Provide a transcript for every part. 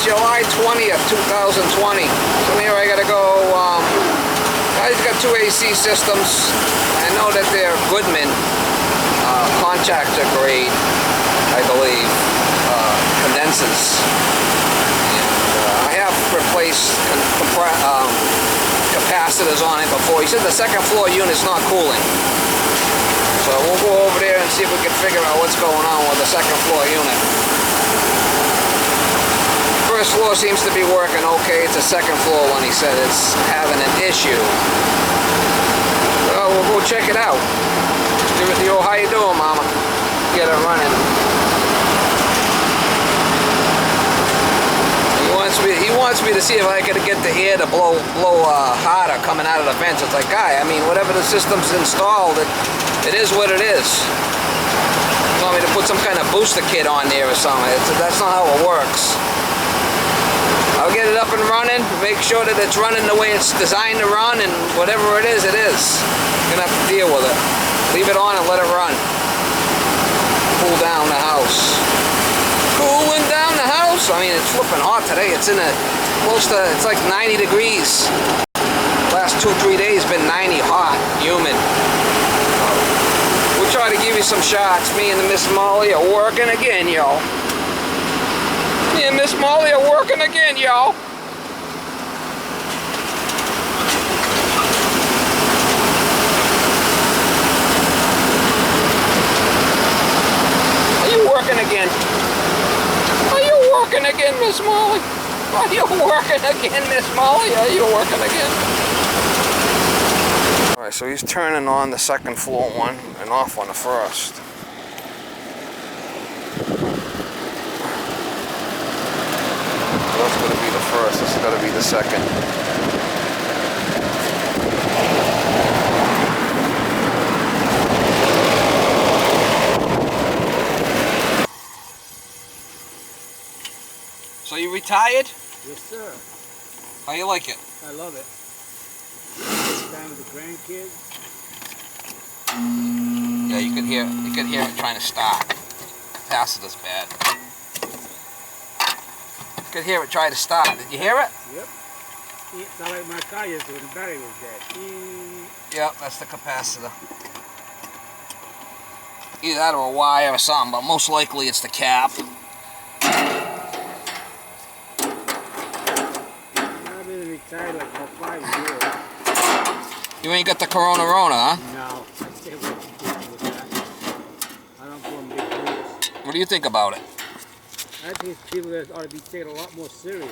July 20th, 2020. So here I gotta go, I've got two AC systems. I know that they're Goodman, contractor grade, I believe, condensers. And I have replaced capacitors on it before. He said the second floor unit's not cooling. So we'll go over there and see if we can figure out what's going on with the second floor unit. First floor seems to be working okay. It's a second floor one, he said, it's having an issue. Well, we'll go check it out. Yo, how you doing, Mama? Get it running. He wants me to see if I could get the air to blow harder coming out of the vents. It's like, guy, I mean, whatever the system's installed, it is what it is. You want me to put some kind of booster kit on there or something? That's not how it works. I'll get it up and running, make sure that it's running the way it's designed to run, and whatever it is, it is. You're gonna have to deal with it. Leave it on and let it run. Cool down the house. Cooling down the house? I mean, it's flipping hot today. It's in a close to, it's like 90 degrees. Last 2-3 days been 90 hot, humid. We'll try to give you some shots. Me and the Miss Molly are working again, y'all. Me and Miss Molly are working again, y'all. Are you working again? Are you working again, Miss Molly? Are you working again, Miss Molly? Are you working again? Alright, so he's turning on the second floor one and off on the first. That's going to be the first, this is going to be the second. So you retired? Yes, sir. How you like it? I love it. This time with the grandkids. Yeah, you could hear it trying to start. Capacitor's bad. You could hear it try to start. Did you hear it? Yep. It's not like my car yesterday when the battery was dead. Yep, that's the capacitor. Either that or a wire or something, but most likely it's the cap. I've been retired like about 5 years. You ain't got the Corona, huh? No, I stay away from people with that. I don't go in big groups. What do you think about it? I think people that ought to be taken a lot more serious.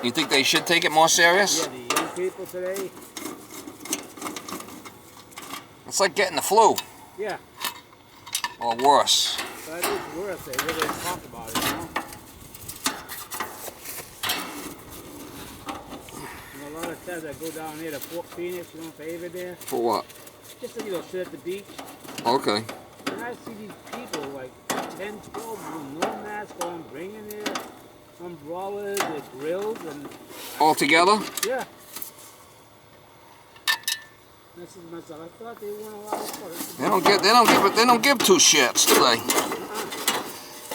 You think they should take it more serious? Yeah, the young people today. It's like getting the flu. Yeah. Or worse. But it's worse. They really talk about it, you know? And a lot of times I go down there to Fort Phoenix, you know, favor there. For what? Just to, you know, sit at the beach. Okay. And I see these people, like 10, 12 with no mask on, bringing their umbrellas, their grills, and... All together? Yeah. And I said to myself, I thought they weren't allowed to They don't give two shits, do they?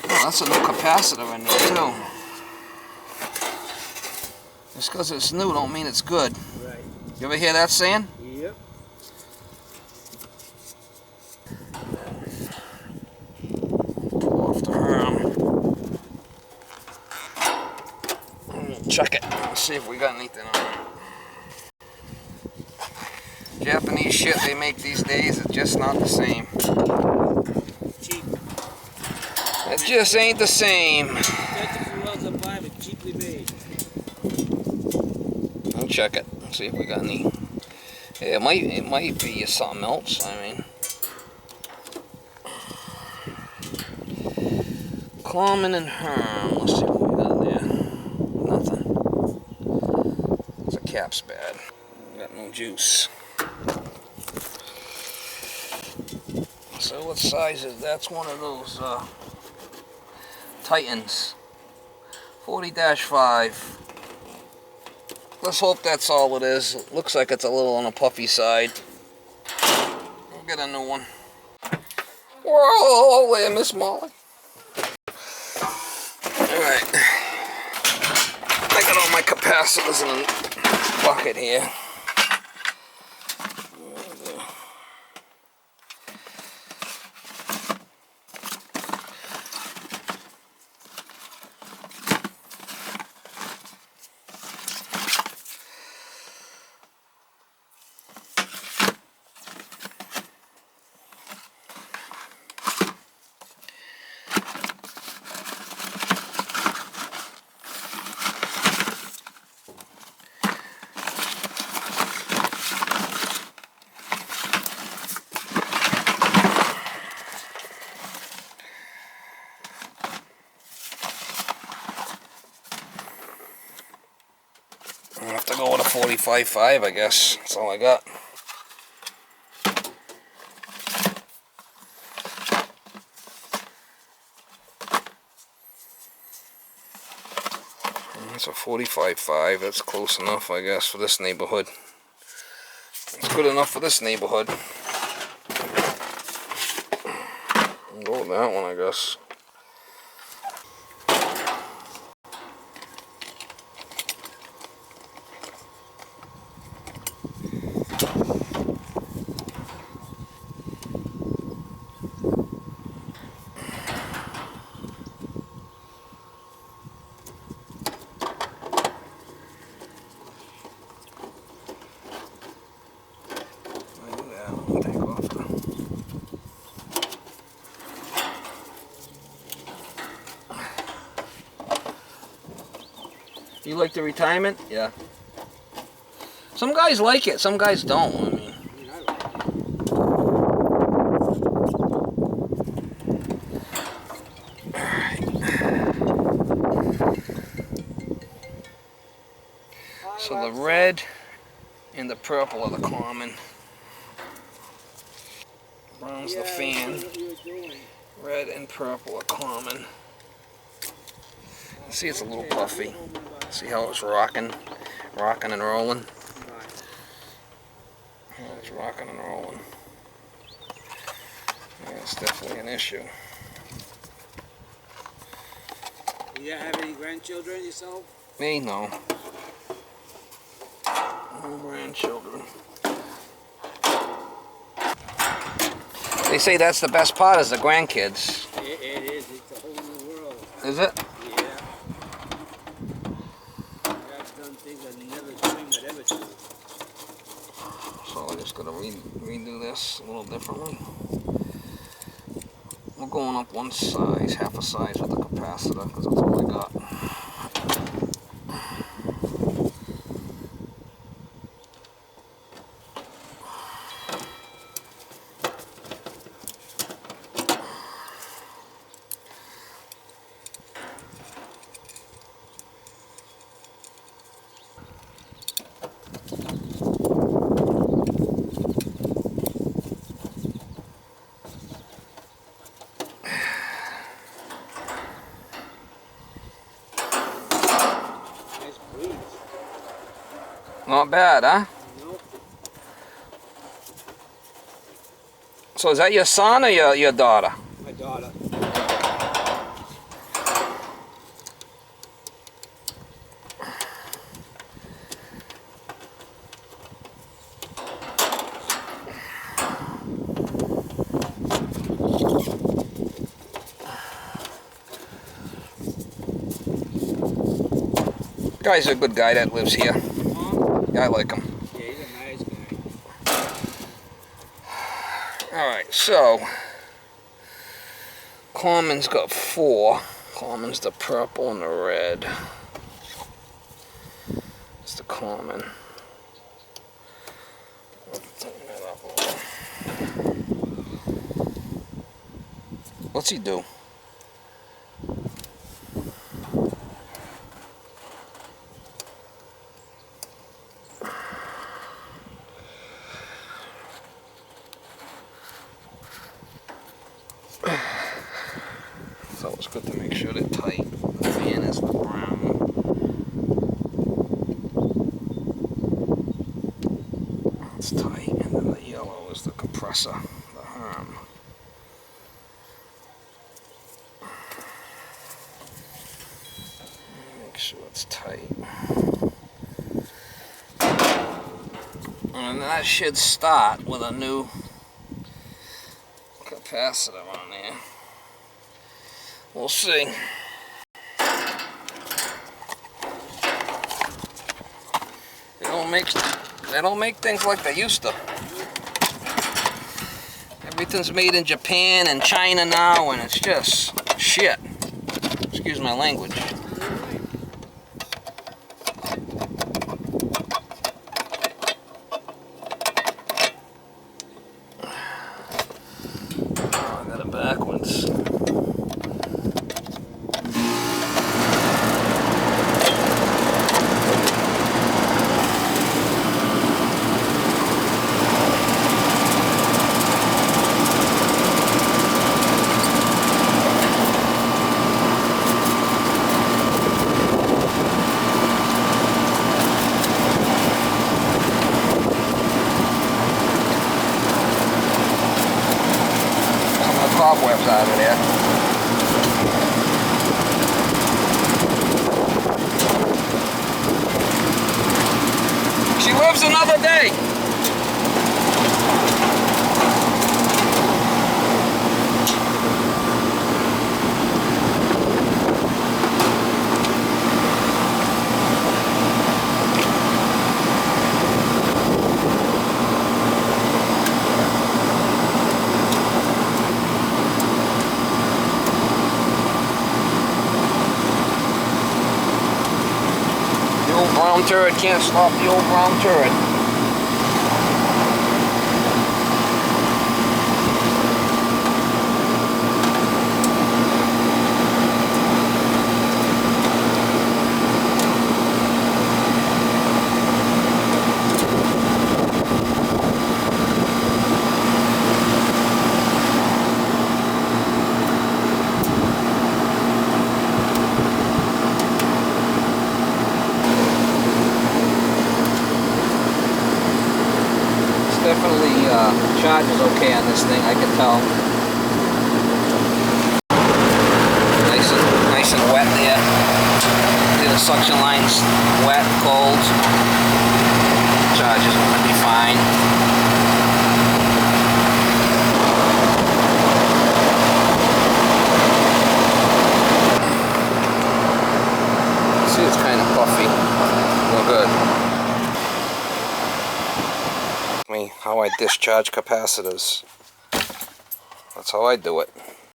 Oh, that's a new capacitor in there too. Just because it's new don't mean it's good. Right. You ever hear that saying? Yep. Off the arm. Check it. Let's see if we got anything on it. Japanese shit they make these days is just not the same. Cheap. It just ain't the same. Cheaply made. I'll check it. See if we got any. Yeah, it might be something else. I mean, Common and Herm. Let's see what we got there. Nothing. The cap's bad. Got no juice. So what size is that? That's one of those Titans. 40-5. Let's hope that's all it is. It looks like it's a little on the puffy side. We'll get a new one. Whoa there, Miss Molly. Alright. Got all my capacitors in a bucket here. I have to go with a 45.5, I guess. That's all I got. That's a 45.5. That's close enough, I guess, for this neighborhood. It's good enough for this neighborhood. I'll go with that one, I guess. You like the retirement? Yeah. Some guys like it, some guys don't. I mean, so the red and the purple are the common. Brown's the fan. Red and purple are common. See, it's a little puffy. See how it's rocking and rolling? Yeah, it's rocking and rolling. Yeah, it's definitely an issue. You have any grandchildren yourself? Me? No. No grandchildren. They say that's the best part is the grandkids. It is. It's a whole new world. Is it? Yeah. I've done things I never dreamed I'd ever do. So I just gotta redo this a little differently. We're going up one size, half a size with the capacitor, because that's all I got. Not bad, huh? Nope. So is that your son or your daughter? My daughter. Guy's a good guy that lives here. Yeah, I like him. Yeah, he's a nice guy. Alright, so Common's got 4. Common's the purple and the red. It's the common. Tighten that up a little. What's he do? So it's good to make sure they're tight. The fan is the brown. It's tight, and then the yellow is the compressor, the harm. Make sure it's tight. And that should start with a new capacitor on there. We'll see. They don't make things like they used to. Everything's made in Japan and China now, and it's just shit. Excuse my language. Oh, I got it backwards. Cobwebs out of there. She lives another day. Brown turret can't stop the old brown turret. Definitely charges okay on this thing, I can tell. Nice and wet there. The suction line's wet, cold. Charges are gonna be fine. See, it's kind of puffy. Real good. How I discharge capacitors. That's how I do it.